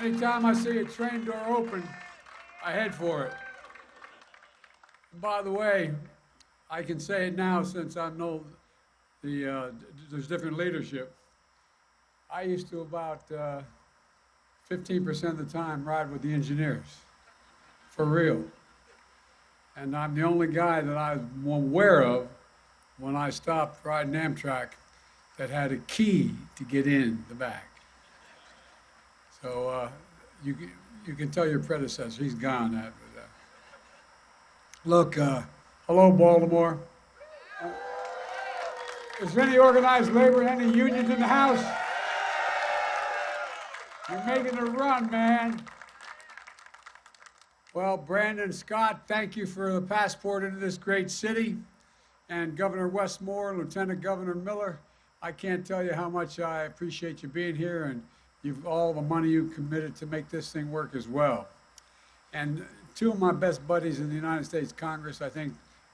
Anytime I see a train door open, I head for it. And by the way, I can say it now since I know there's different leadership. I used to about 15% of the time ride with the engineers, for real. And I'm the only guy that I'm aware of when I stopped riding Amtrak that had a key to get in the back. So you can tell your predecessor, he's gone after that. Look, hello, Baltimore. Is there any organized labor, any unions in the house? You're making a run, man. Well, Brandon Scott, thank you for the passport into this great city. And Governor Westmore, Lieutenant Governor Miller, I can't tell you how much I appreciate you being here, and all the money you committed to make this thing work as well. And two of my best buddies in the United States Congress, I think,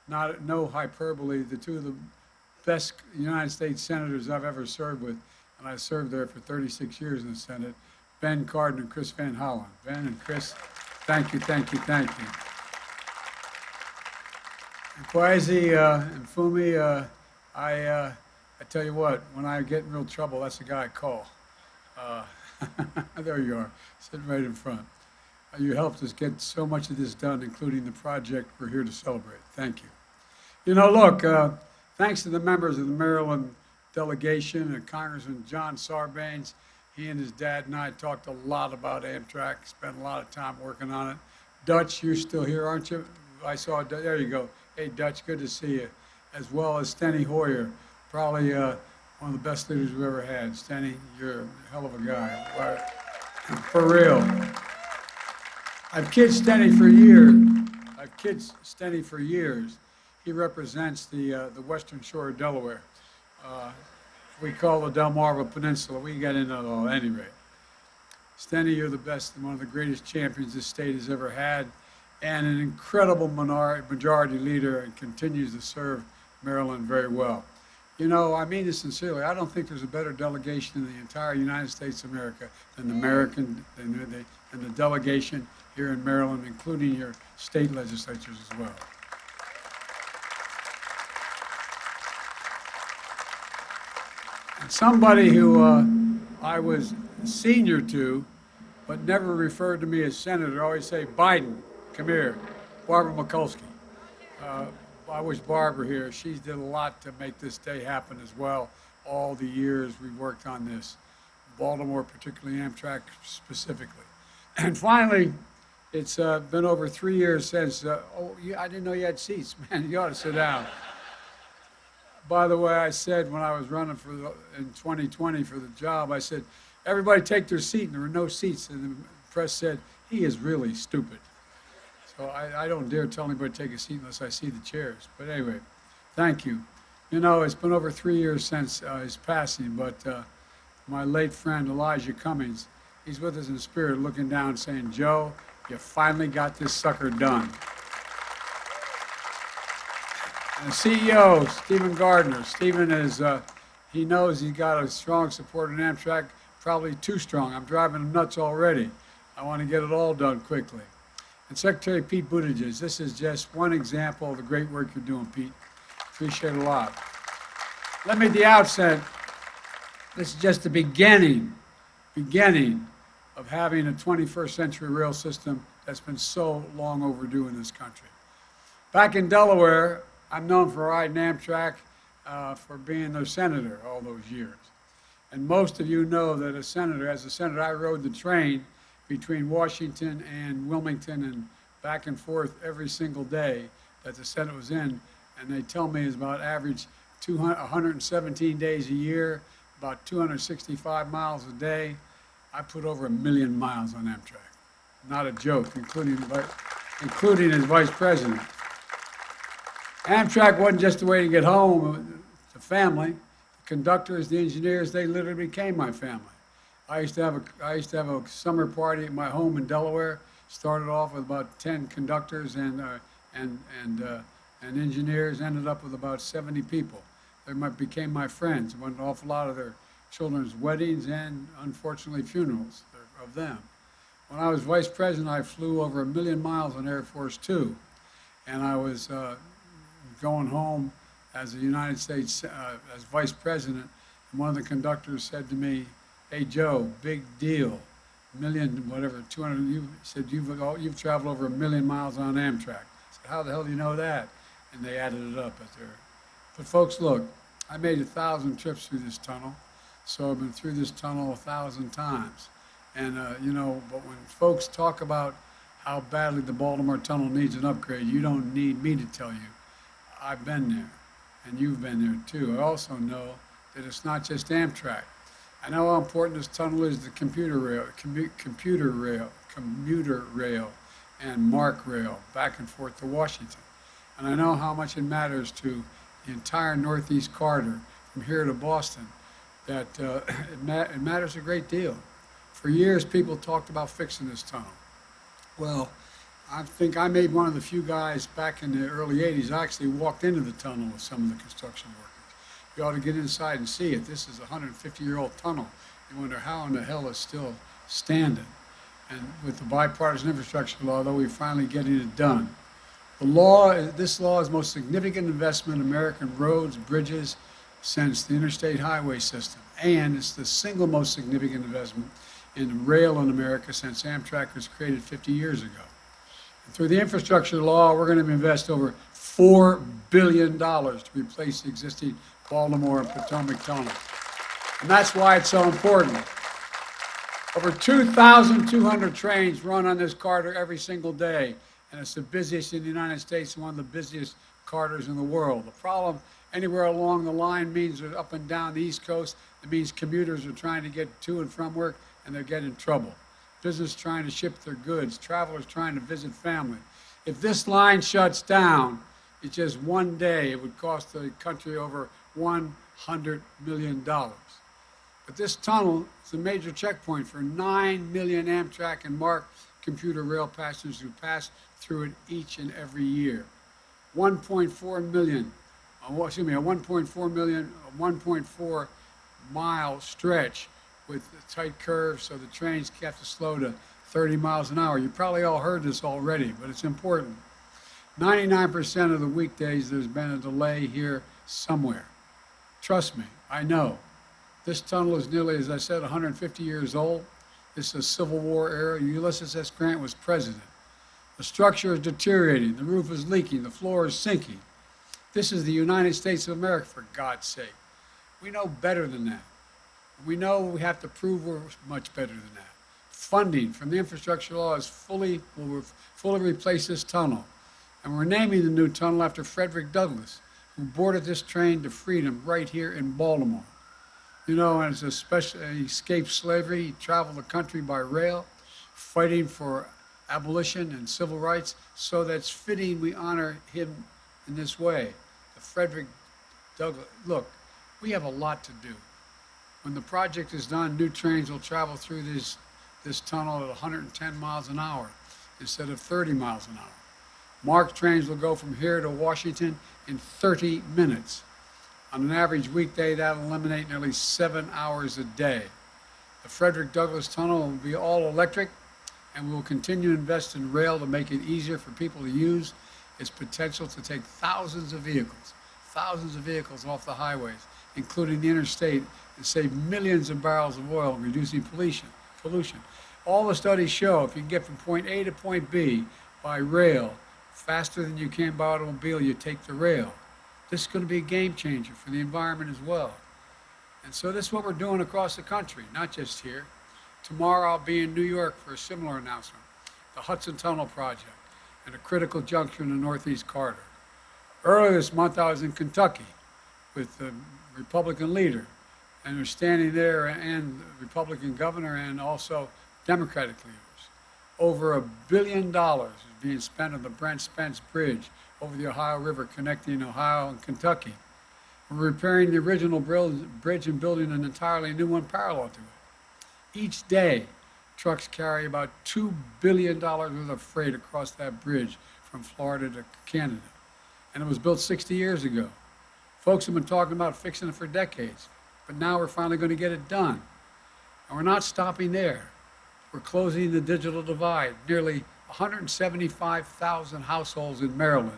no hyperbole, the two of the best United States senators I've ever served with, and I served there for 36 years in the Senate, Ben Cardin and Chris Van Hollen. Ben and Chris, thank you, thank you, thank you. And Kwasi and Fumi, I tell you what, when I get in real trouble, that's the guy I call. There you are, sitting right in front. You helped us get so much of this done, including the project we're here to celebrate. Thank you. You know, look, thanks to the members of the Maryland delegation and Congressman John Sarbanes. He and his dad and I talked a lot about Amtrak, spent a lot of time working on it. Dutch, you're still here, aren't you? I saw, there you go. Hey, Dutch, good to see you. As well as Steny Hoyer, probably one of the best leaders we've ever had. Steny, you're a hell of a guy. For real. I've kid Steny for years. He represents the western shore of Delaware. We call the Delmarva Peninsula. We got into it all at any rate. Steny, you're the best and one of the greatest champions this state has ever had, and an incredible majority leader, and continues to serve Maryland very well. You know, I mean this sincerely. I don't think there's a better delegation in the entire United States of America than the delegation here in Maryland, including your state legislatures as well. And somebody who I was senior to, but never referred to me as senator, always say, Biden, come here, Barbara Mikulski. I wish Barbara here. She did a lot to make this day happen as well, all the years we've worked on this. Baltimore, particularly Amtrak specifically. And finally, it's been over 3 years since, I didn't know you had seats, man, you ought to sit down. By the way, I said when I was running in 2020 for the job, I said, everybody take their seat, and there were no seats. And the press said, he is really stupid. So I don't dare tell anybody to take a seat unless I see the chairs. But anyway, thank you. You know, it's been over 3 years since his passing, but my late friend Elijah Cummings, he's with us in spirit, looking down saying, Joe, you finally got this sucker done. And CEO, Stephen Gardner. Stephen is, he knows he's got a strong support in Amtrak, probably too strong. I'm driving him nuts already. I want to get it all done quickly. And Secretary Pete Buttigieg, this is just one example of the great work you're doing, Pete. Appreciate it a lot. Let me at the outset, this is just the beginning of having a 21st century rail system that's been so long overdue in this country. Back in Delaware, I'm known for riding Amtrak, for being their senator all those years. And most of you know that as a senator, I rode the train between Washington and Wilmington and back and forth every single day that the Senate was in. And they tell me it's about average 117 days a year, about 265 miles a day. I put over 1 million miles on Amtrak. Not a joke, including as vice president. Amtrak wasn't just a way to get home, it's a family. The conductors, the engineers, they literally became my family. I used to have a summer party at my home in Delaware. Started off with about 10 conductors and engineers. Ended up with about 70 people. They became my friends. Went to an awful lot of their children's weddings and, unfortunately, funerals of them. When I was vice president, I flew over 1 million miles on Air Force Two, and I was going home as the United States as vice president, and one of the conductors said to me, "Hey Joe, big deal, million whatever 200." You said you've traveled over 1 million miles on Amtrak. I said, "How the hell do you know that?" And they added it up at their. But folks, look, I made 1,000 trips through this tunnel, so I've been through this tunnel 1,000 times. And you know, but when folks talk about how badly the Baltimore tunnel needs an upgrade, you don't need me to tell you. I've been there, and you've been there too. I also know that it's not just Amtrak. I know how important this tunnel is to commuter rail, and MARC rail back and forth to Washington. And I know how much it matters to the entire Northeast corridor from here to Boston, that it matters a great deal. For years, people talked about fixing this tunnel. Well, I think I made one of the few guys back in the early 80s. I actually walked into the tunnel with some of the construction workers. You ought to get inside and see it. This is a 150-year-old tunnel. You wonder how in the hell it's still standing. And with the Bipartisan Infrastructure Law, though, we're finally getting it done. This law is the most significant investment in American roads, bridges, since the interstate highway system. And it's the single most significant investment in rail in America since Amtrak was created 50 years ago. And through the infrastructure law, we're going to invest over $4 billion to replace the existing Baltimore and Potomac tunnels. And that's why it's so important. Over 2,200 trains run on this corridor every single day, and it's the busiest in the United States and one of the busiest corridors in the world. The problem anywhere along the line means up and down the East Coast, it means commuters are trying to get to and from work, and they're getting in trouble. Business trying to ship their goods, travelers trying to visit family. If this line shuts down, it's just one day, it would cost the country over $100 million. But this tunnel is a major checkpoint for 9 million Amtrak and MARC commuter rail passengers who pass through it each and every year. 1.4 million, a 1.4 mile stretch with tight curves, so the trains have to slow to 30 miles an hour. You probably all heard this already, but it's important. 99% of the weekdays there's been a delay here somewhere. Trust me, I know. This tunnel is nearly, as I said, 150 years old. This is a Civil War era. Ulysses S. Grant was president. The structure is deteriorating. The roof is leaking. The floor is sinking. This is the United States of America, for God's sake. We know better than that. We know we have to prove we're much better than that. Funding from the infrastructure law will fully replace this tunnel. And we're naming the new tunnel after Frederick Douglass, who boarded this train to freedom right here in Baltimore. You know, and he escaped slavery. He traveled the country by rail, fighting for abolition and civil rights. So that's fitting we honor him in this way. The Frederick Douglass. Look, we have a lot to do. When the project is done, new trains will travel through this tunnel at 110 miles an hour instead of 30 miles an hour. MARC trains will go from here to Washington in 30 minutes. On an average weekday, that'll eliminate nearly 7 hours a day. The Frederick Douglass Tunnel will be all electric, and we will continue to invest in rail to make it easier for people to use its potential to take thousands of vehicles off the highways, including the interstate, and save millions of barrels of oil, reducing pollution. All the studies show if you can get from point A to point B by rail faster than you can by automobile, you take the rail. This is going to be a game changer for the environment as well. And so this is what we're doing across the country, not just here. Tomorrow I'll be in New York for a similar announcement, the Hudson Tunnel Project, and a critical juncture in the Northeast Corridor. Earlier this month I was in Kentucky with the Republican leader, and they're standing there, and the Republican governor, and also Democratic leaders. Over $1 billion is being spent on the Brent Spence Bridge over the Ohio River connecting Ohio and Kentucky. We're repairing the original bridge and building an entirely new one parallel to it. Each day, trucks carry about $2 billion worth of freight across that bridge from Florida to Canada. And it was built 60 years ago. Folks have been talking about fixing it for decades, but now we're finally going to get it done. And we're not stopping there. We're closing the digital divide. Nearly 175,000 households in Maryland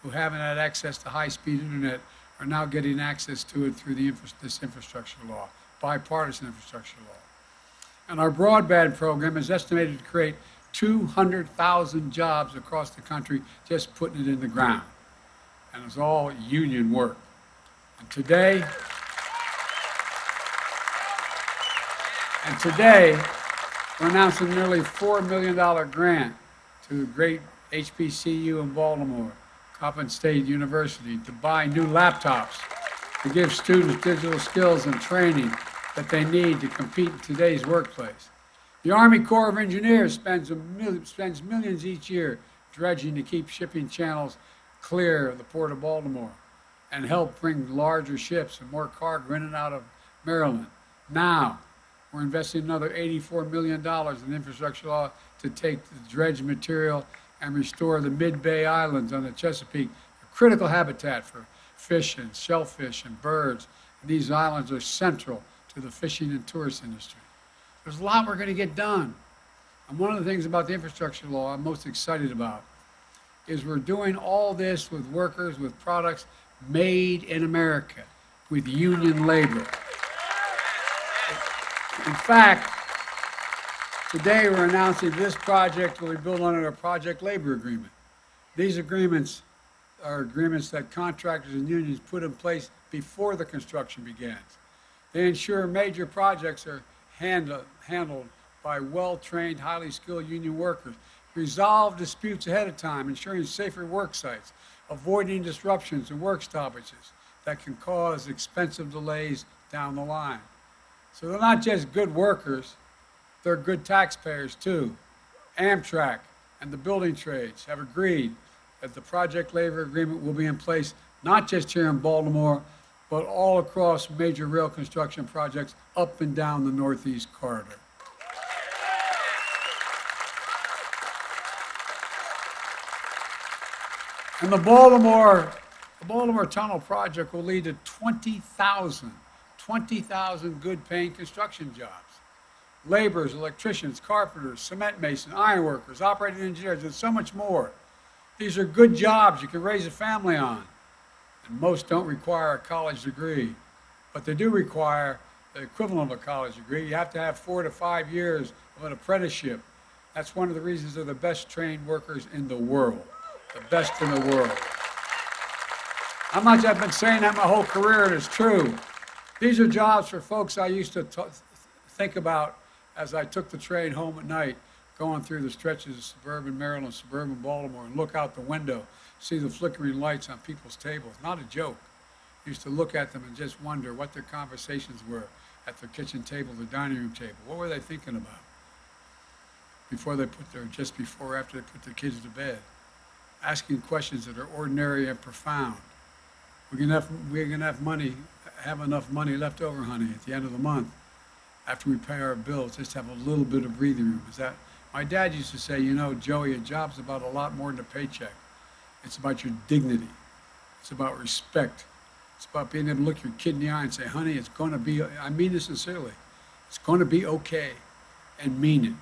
who haven't had access to high-speed internet are now getting access to it through this infrastructure law, Bipartisan Infrastructure Law. And our broadband program is estimated to create 200,000 jobs across the country just putting it in the ground. And it's all union work. And today, we're announcing a nearly $4 million grant to the great HBCU in Baltimore, Coppin State University, to buy new laptops to give students digital skills and training that they need to compete in today's workplace. The Army Corps of Engineers spends millions each year dredging to keep shipping channels clear of the Port of Baltimore and help bring larger ships and more cargo in and out of Maryland. Now, we're investing another $84 million in infrastructure law to take the dredged material and restore the mid-bay islands on the Chesapeake, a critical habitat for fish and shellfish and birds. And these islands are central to the fishing and tourist industry. There's a lot we're going to get done. And one of the things about the infrastructure law I'm most excited about is we're doing all this with workers, with products made in America, with union labor. In fact, today we're announcing this project will be built under a project labor agreement. These agreements are agreements that contractors and unions put in place before the construction begins. They ensure major projects are handled by well-trained, highly skilled union workers, resolve disputes ahead of time, ensuring safer work sites, avoiding disruptions and work stoppages that can cause expensive delays down the line. So they're not just good workers, they're good taxpayers too. Amtrak and the building trades have agreed that the project labor agreement will be in place not just here in Baltimore, but all across major rail construction projects up and down the Northeast Corridor. And the Baltimore Tunnel project will lead to 20,000 good-paying construction jobs. Laborers, electricians, carpenters, cement masons, ironworkers, operating engineers, and so much more. These are good jobs you can raise a family on. And most don't require a college degree, but they do require the equivalent of a college degree. You have to have 4 to 5 years of an apprenticeship. That's one of the reasons they're the best trained workers in the world, the best in the world. I've been saying that my whole career, and it's true. These are jobs for folks I used to think about as I took the train home at night, going through the stretches of suburban Maryland, suburban Baltimore, and look out the window, see the flickering lights on people's tables. Not a joke. I used to look at them and just wonder what their conversations were at their kitchen table, their dining room table. What were they thinking about before they just before or after they put their kids to bed? Asking questions that are ordinary and profound. We're gonna have enough money left over, honey, at the end of the month, after we pay our bills, just have a little bit of breathing room. My dad used to say, you know, Joey, a job's about a lot more than a paycheck. It's about your dignity. It's about respect. It's about being able to look your kid in the eye and say, honey, it's going to be, I mean this sincerely, it's going to be okay, and mean it.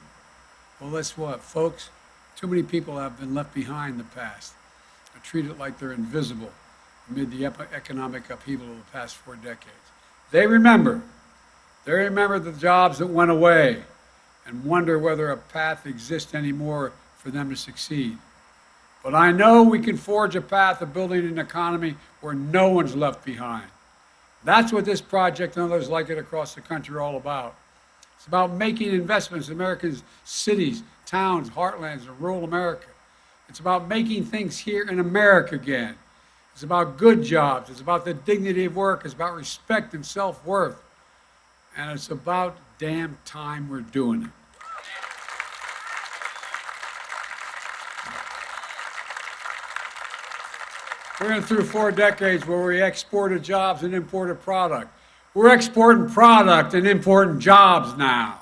Well, that's what, folks, too many people have been left behind in the past. They're treated like they're invisible amid the economic upheaval of the past 4 decades. They remember the jobs that went away and wonder whether a path exists anymore for them to succeed. But I know we can forge a path of building an economy where no one's left behind. That's what this project and others like it across the country are all about. It's about making investments in America's cities, towns, heartlands, and rural America. It's about making things here in America again. It's about good jobs. It's about the dignity of work. It's about respect and self-worth. And it's about damn time we're doing it. We're going through 4 decades where we exported jobs and imported product. We're exporting product and importing jobs now.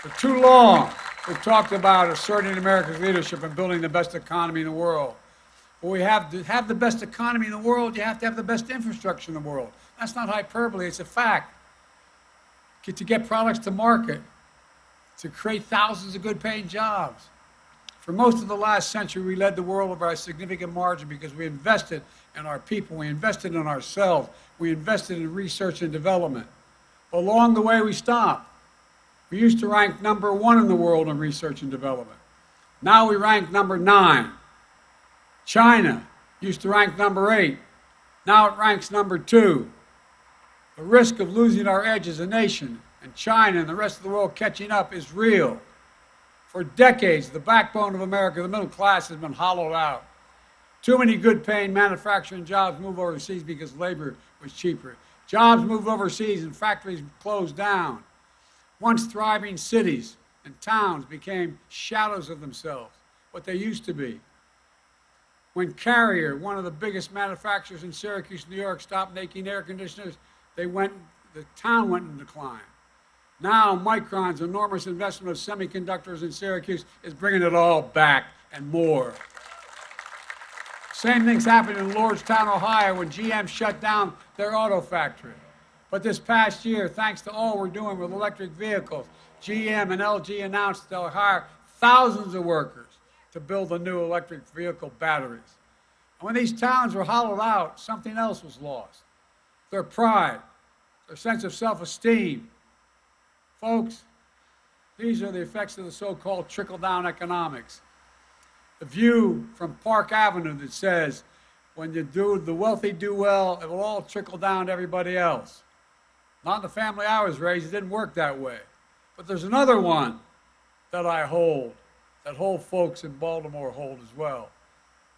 For too long, we've talked about asserting America's leadership and building the best economy in the world. Well, we have to have the best economy in the world, you have to have the best infrastructure in the world. That's not hyperbole, it's a fact. To get products to market, to create thousands of good-paying jobs. For most of the last century, we led the world by a significant margin because we invested in our people, we invested in ourselves, we invested in research and development. But along the way, we stopped. We used to rank #1 in the world in research and development. Now we rank #9. China used to rank #8. Now it ranks #2. The risk of losing our edge as a nation and China and the rest of the world catching up is real. For decades, the backbone of America, the middle class, has been hollowed out. Too many good-paying manufacturing jobs move overseas because labor was cheaper. Jobs moved overseas and factories closed down. Once thriving cities and towns became shadows of themselves, what they used to be. When Carrier, one of the biggest manufacturers in Syracuse, New York, stopped making air conditioners, the town went in decline. Now, Micron's enormous investment of semiconductors in Syracuse is bringing it all back and more. Same thing's happened in Lordstown, Ohio, when GM shut down their auto factory. But this past year, thanks to all we're doing with electric vehicles, GM and LG announced they'll hire thousands of workers to build the new electric vehicle batteries. And when these towns were hollowed out, something else was lost. Their pride, their sense of self-esteem. Folks, these are the effects of the so-called trickle-down economics. The view from Park Avenue that says, when the wealthy do well, it will all trickle down to everybody else. Not in the family I was raised, it didn't work that way. But there's another one that I hold, that folks in Baltimore hold as well.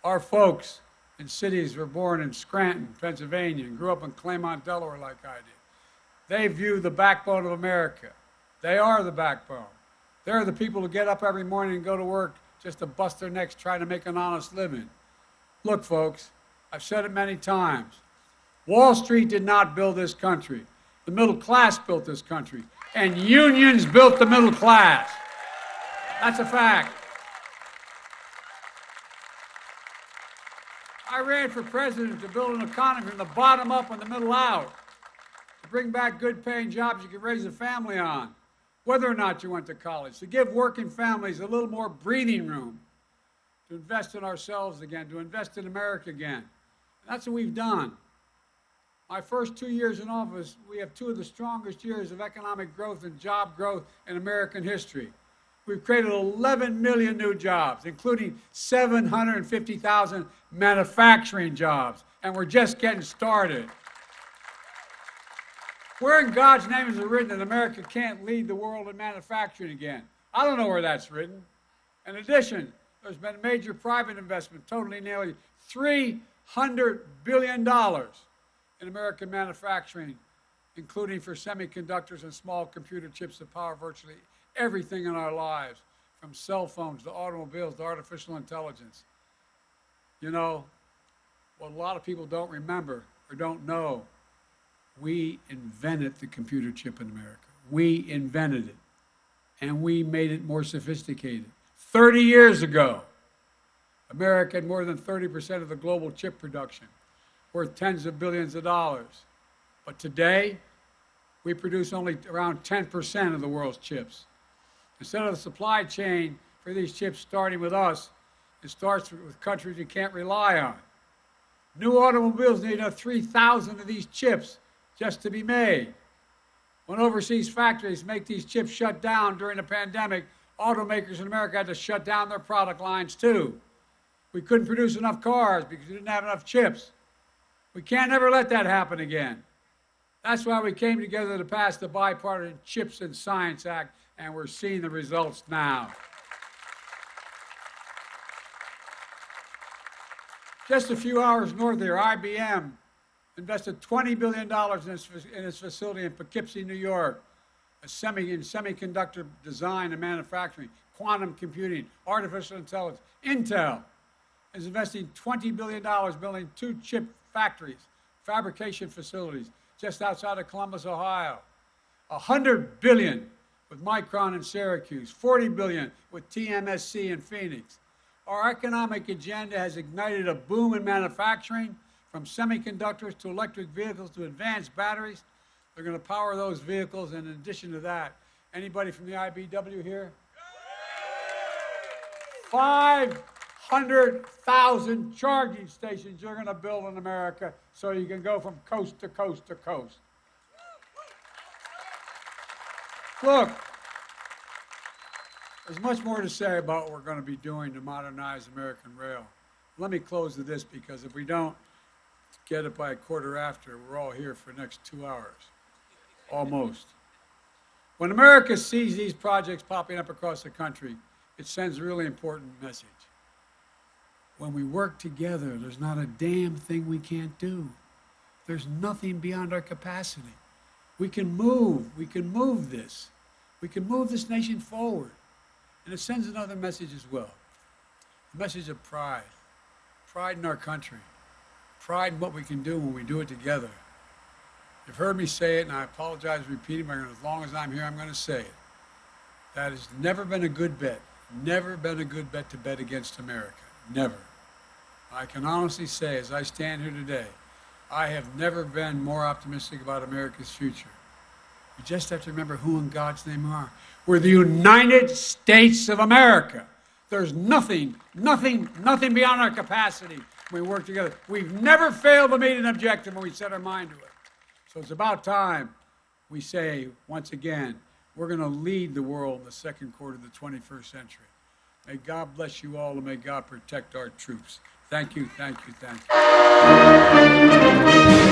Our folks in cities were born in Scranton, Pennsylvania, and grew up in Claymont, Delaware like I did. They view the backbone of America. They are the backbone. They're the people who get up every morning and go to work just to bust their necks trying to make an honest living. Look, folks, I've said it many times. Wall Street did not build this country. The middle class built this country. And unions built the middle class. That's a fact. I ran for president to build an economy from the bottom up and the middle out. To bring back good-paying jobs you can raise a family on, whether or not you went to college. To give working families a little more breathing room. To invest in ourselves again, to invest in America again. And that's what we've done. My first 2 years in office, we have 2 of the strongest years of economic growth and job growth in American history. We've created 11 million new jobs, including 750,000 manufacturing jobs, and we're just getting started. Where in God's name is it written that America can't lead the world in manufacturing again? I don't know where that's written. In addition, there's been major private investment, totaling nearly $300 billion in American manufacturing, including for semiconductors and small computer chips that power virtually everything in our lives, from cell phones to automobiles to artificial intelligence. You know, what a lot of people don't remember or don't know, we invented the computer chip in America. We invented it, and we made it more sophisticated. 30 years ago, America had more than 30% of the global chip production, worth tens of billions of dollars. But today, we produce only around 10% of the world's chips. Instead of the supply chain for these chips starting with us, it starts with countries you can't rely on. New automobiles need 3,000 of these chips just to be made. When overseas factories make these chips shut down during the pandemic, automakers in America had to shut down their product lines too. We couldn't produce enough cars because we didn't have enough chips. We can't ever let that happen again. That's why we came together to pass the Bipartisan Chips and Science Act, and we're seeing the results now. Just a few hours north of here, IBM invested $20 billion in its facility in Poughkeepsie, New York, in semiconductor design and manufacturing, quantum computing, artificial intelligence. Intel is investing $20 billion building 2 chip factories, fabrication facilities, just outside of Columbus, Ohio. $100 billion with Micron in Syracuse, $40 billion with TMSC in Phoenix. Our economic agenda has ignited a boom in manufacturing, from semiconductors to electric vehicles to advanced batteries. They're going to power those vehicles, and in addition to that, Anybody from the IBW here? 500,000 charging stations you're going to build in America so you can go from coast to coast to coast. Look, there's much more to say about what we're going to be doing to modernize American rail. Let me close with this, because if we don't get it by a quarter after, we're all here for the next 2 hours, almost. When America sees these projects popping up across the country, it sends a really important message. When we work together, there's not a damn thing we can't do. There's nothing beyond our capacity. We can move this. We can move this nation forward. And it sends another message as well. A message of pride. Pride in our country. Pride in what we can do when we do it together. You've heard me say it, and I apologize for repeating, but as long as I'm here, I'm going to say it. That has never been a good bet. Never been a good bet to bet against America. Never. I can honestly say, as I stand here today, I have never been more optimistic about America's future. You just have to remember who in God's name we are. We're the United States of America. There's nothing beyond our capacity when we work together. We've never failed to meet an objective when we set our mind to it. So it's about time we say, once again, we're going to lead the world in the second quarter of the 21st century. May God bless you all, and may God protect our troops. Thank you, thank you, thank you.